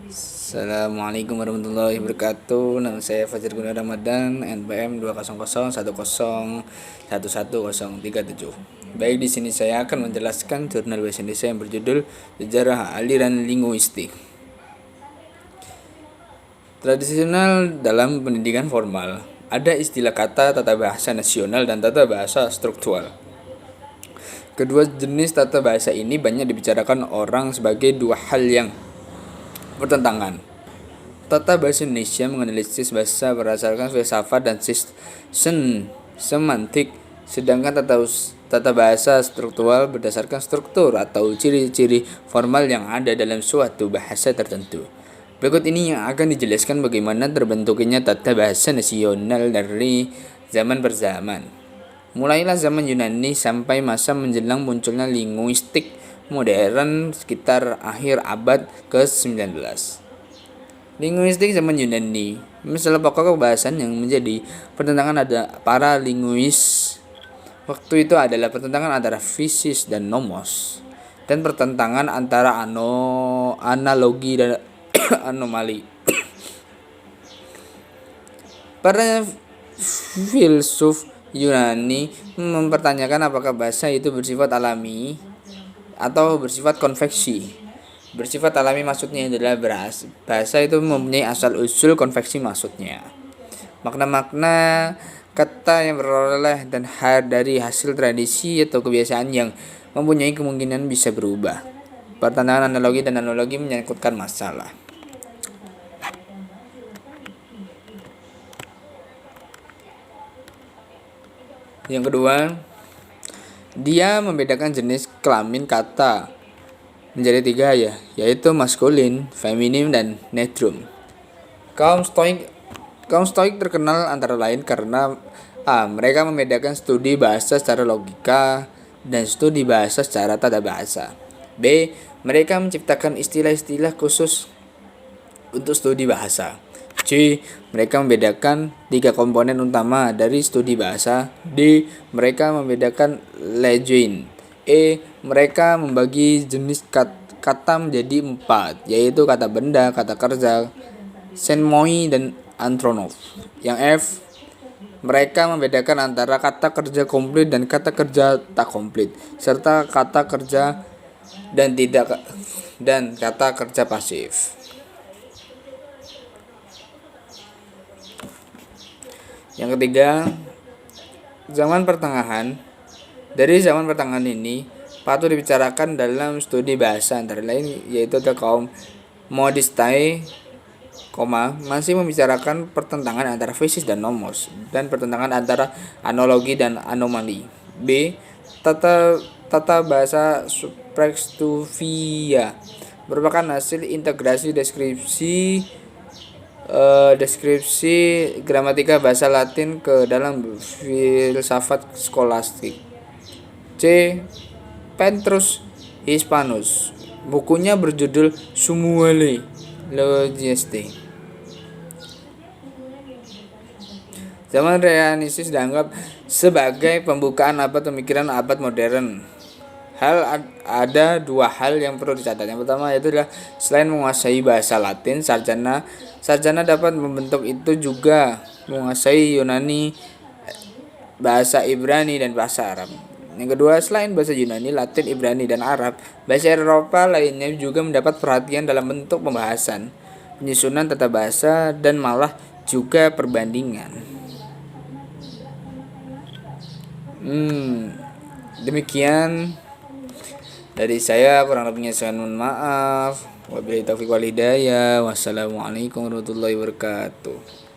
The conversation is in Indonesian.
Assalamualaikum warahmatullahi wabarakatuh. Nama saya Fajar Guna Ramadan, NPM 20011111037. Baik, di sini saya akan menjelaskan jurnal bahasa Indonesia yang berjudul Sejarah Aliran Linguistik. Tradisional dalam pendidikan formal, ada istilah kata tata bahasa nasional dan tata bahasa struktural. Kedua jenis tata bahasa ini banyak dibicarakan orang sebagai dua hal yang bertentangan. Tata bahasa Indonesia menganalisis bahasa berdasarkan filsafat dan sistem semantik, sedangkan tata bahasa struktural berdasarkan struktur atau ciri-ciri formal yang ada dalam suatu bahasa tertentu. Berikut ini yang akan dijelaskan bagaimana terbentuknya tata bahasa nasional dari zaman berzaman. Mulailah zaman Yunani sampai masa menjelang munculnya linguistik modern sekitar akhir abad ke-19. Linguistik zaman Yunani, masalah pokok kebahasan yang menjadi pertentangan ada para linguis waktu itu adalah pertentangan antara fisis dan nomos, dan pertentangan antara analogi dan anomali. Para filsuf Yunani mempertanyakan apakah bahasa itu bersifat alami atau bersifat konveksi. Bersifat alami maksudnya adalah bahasa itu mempunyai asal-usul, konveksi maksudnya makna-makna kata yang beroleh dan dari hasil tradisi atau kebiasaan yang mempunyai kemungkinan bisa berubah. Pertentangan analogi dan analogi menyangkutkan masalah. Yang kedua, dia membedakan jenis kelamin kata menjadi tiga yaitu maskulin, feminim, dan netrum. Kaum stoik terkenal antara lain karena mereka membedakan studi bahasa secara logika dan studi bahasa secara tata bahasa. B. Mereka menciptakan istilah-istilah khusus untuk studi bahasa. C. Mereka membedakan tiga komponen utama dari studi bahasa. D. Mereka membedakan legend. E. Mereka membagi jenis kata menjadi 4, yaitu kata benda, kata kerja, senmoi, dan antronov. Yang F. Mereka membedakan antara kata kerja komplit dan kata kerja tak komplit, serta kata kerja dan kata kerja pasif. Yang ketiga, zaman pertengahan. Dari zaman pertengahan ini patut dibicarakan dalam studi bahasa antara lain yaitu kaum modistai, masih membicarakan pertentangan antara fisis dan nomos dan pertentangan antara analogi dan anomali. B. Tata bahasa subrektuvia merupakan hasil integrasi deskripsi gramatika bahasa Latin ke dalam filsafat skolastik. C. Petrus Hispanus, bukunya berjudul Sumuele Logiste. Zaman Renaissance dianggap sebagai pembukaan abad pemikiran abad modern. Ada dua hal yang perlu dicatat. Yang pertama yaitu adalah selain menguasai bahasa Latin, sarjana dapat membentuk itu juga menguasai Yunani, bahasa Ibrani, dan bahasa Arab. Yang kedua, selain bahasa Yunani, Latin, Ibrani, dan Arab, bahasa Eropa lainnya juga mendapat perhatian dalam bentuk pembahasan, penyusunan tata bahasa, dan malah juga perbandingan. Demikian dari saya, kurang lebihnya saya mohon maaf. Wabillahi taufiq wal hidayah. Wassalamualaikum warahmatullahi wabarakatuh.